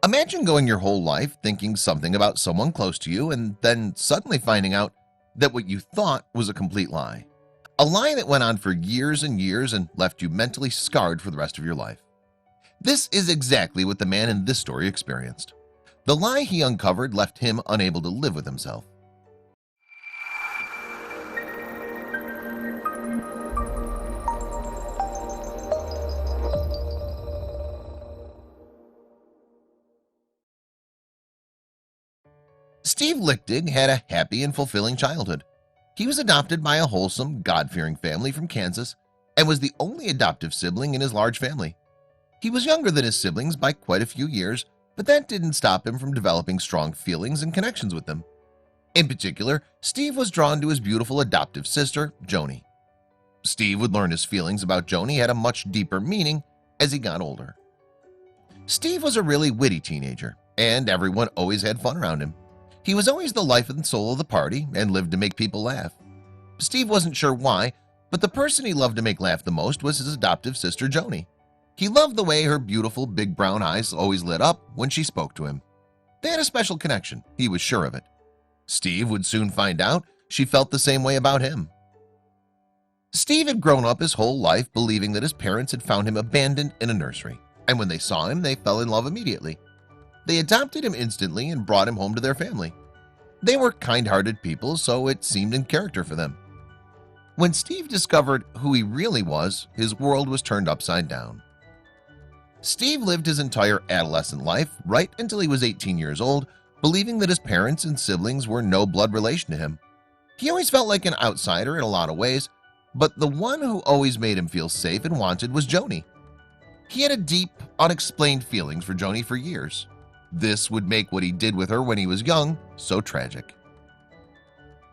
Imagine going your whole life thinking something about someone close to you and then suddenly finding out that what you thought was a complete lie. A lie that went on for years and years and left you mentally scarred for the rest of your life. This is exactly what the man in this story experienced. The lie he uncovered left him unable to live with himself. Steve Lickteig had a happy and fulfilling childhood. He was adopted by a wholesome, God-fearing family from Kansas and was the only adoptive sibling in his large family. He was younger than his siblings by quite a few years, but that didn't stop him from developing strong feelings and connections with them. In particular, Steve was drawn to his beautiful adoptive sister, Joanie. Steve would learn his feelings about Joanie had a much deeper meaning as he got older. Steve was a really witty teenager, and everyone always had fun around him. He was always the life and soul of the party and lived to make people laugh. Steve wasn't sure why, but the person he loved to make laugh the most was his adoptive sister, Joanie. He loved the way her beautiful big brown eyes always lit up when she spoke to him. They had a special connection, he was sure of it. Steve would soon find out she felt the same way about him. Steve had grown up his whole life believing that his parents had found him abandoned in a nursery, and when they saw him, they fell in love immediately. They adopted him instantly and brought him home to their family. They were kind-hearted people, so it seemed in character for them. When Steve discovered who he really was, his world was turned upside down. Steve lived his entire adolescent life right until he was 18 years old, believing that his parents and siblings were no blood relation to him. He always felt like an outsider in a lot of ways, but the one who always made him feel safe and wanted was Joanie. He had a deep, unexplained feelings for Joanie for years. This would make what he did with her when he was young so tragic.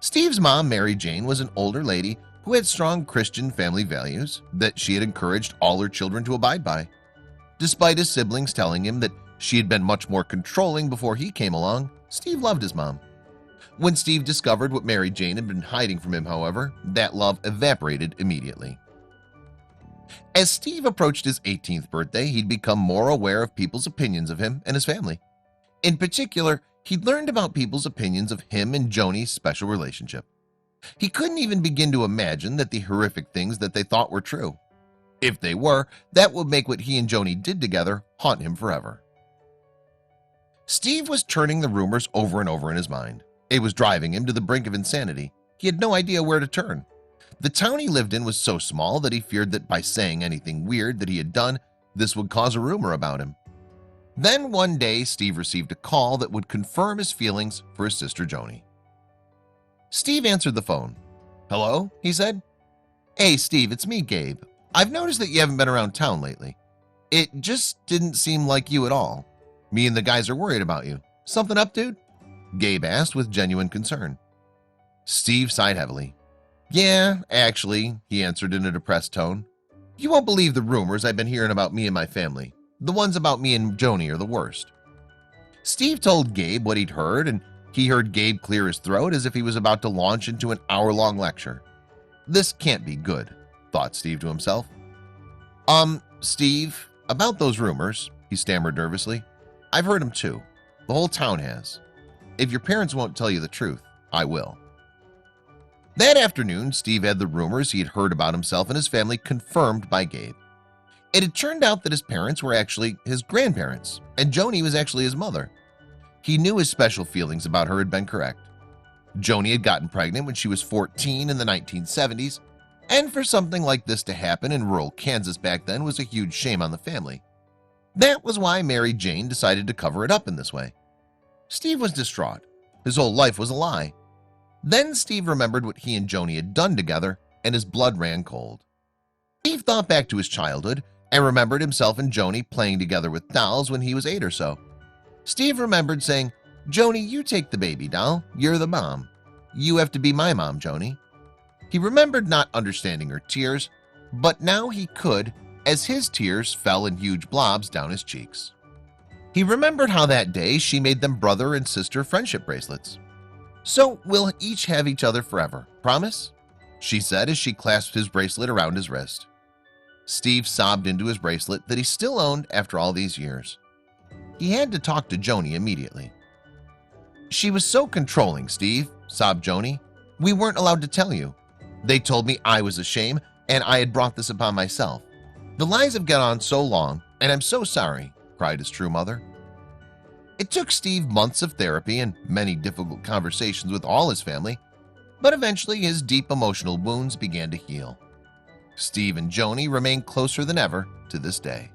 Steve's mom, Mary Jane, was an older lady who had strong Christian family values that she had encouraged all her children to abide by. Despite his siblings telling him that she had been much more controlling before he came along, Steve loved his mom. When Steve discovered what Mary Jane had been hiding from him, however, that love evaporated immediately. As Steve approached his 18th birthday, he'd become more aware of people's opinions of him and his family. In particular, he'd learned about people's opinions of him and Joanie's special relationship. He couldn't even begin to imagine that the horrific things that they thought were true. If they were, that would make what he and Joanie did together haunt him forever. Steve was turning the rumors over and over in his mind. It was driving him to the brink of insanity. He had no idea where to turn. The town he lived in was so small that he feared that by saying anything weird that he had done, this would cause a rumor about him. Then one day, Steve received a call that would confirm his feelings for his sister Joanie. Steve answered the phone. "Hello," he said. "Hey, Steve, it's me, Gabe. I've noticed that you haven't been around town lately. It just didn't seem like you at all. Me and the guys are worried about you. Something up, dude?" Gabe asked with genuine concern. Steve sighed heavily. "Yeah, actually," he answered in a depressed tone. "You won't believe the rumors I've been hearing about me and my family. The ones about me and Joanie are the worst." Steve told Gabe what he'd heard, and he heard Gabe clear his throat as if he was about to launch into an hour-long lecture. This can't be good, thought Steve to himself. Steve, about those rumors," he stammered nervously. "I've heard them too. The whole town has. If your parents won't tell you the truth, I will." That afternoon, Steve had the rumors he had heard about himself and his family confirmed by Gabe. It had turned out that his parents were actually his grandparents, and Joanie was actually his mother. He knew his special feelings about her had been correct. Joanie had gotten pregnant when she was 14 in the 1970s, and for something like this to happen in rural Kansas back then was a huge shame on the family. That was why Mary Jane decided to cover it up in this way. Steve was distraught. His whole life was a lie. Then Steve remembered what he and Joanie had done together, and his blood ran cold. Steve thought back to his childhood and remembered himself and Joanie playing together with dolls when he was 8 or so. Steve remembered saying, "Joanie, you take the baby doll. You're the mom. You have to be my mom, Joanie." He remembered not understanding her tears, but now he could, as his tears fell in huge blobs down his cheeks. He remembered how that day she made them brother and sister friendship bracelets. "So we'll each have each other forever, promise?" she said as she clasped his bracelet around his wrist. Steve sobbed into his bracelet that he still owned after all these years. He had to talk to Joanie immediately. "She was so controlling, Steve," sobbed Joanie. "We weren't allowed to tell you. They told me I was a shame and I had brought this upon myself. The lies have gone on so long, and I'm so sorry," cried his true mother. It took Steve months of therapy and many difficult conversations with all his family, but eventually his deep emotional wounds began to heal. Steve and Joanie remain closer than ever to this day.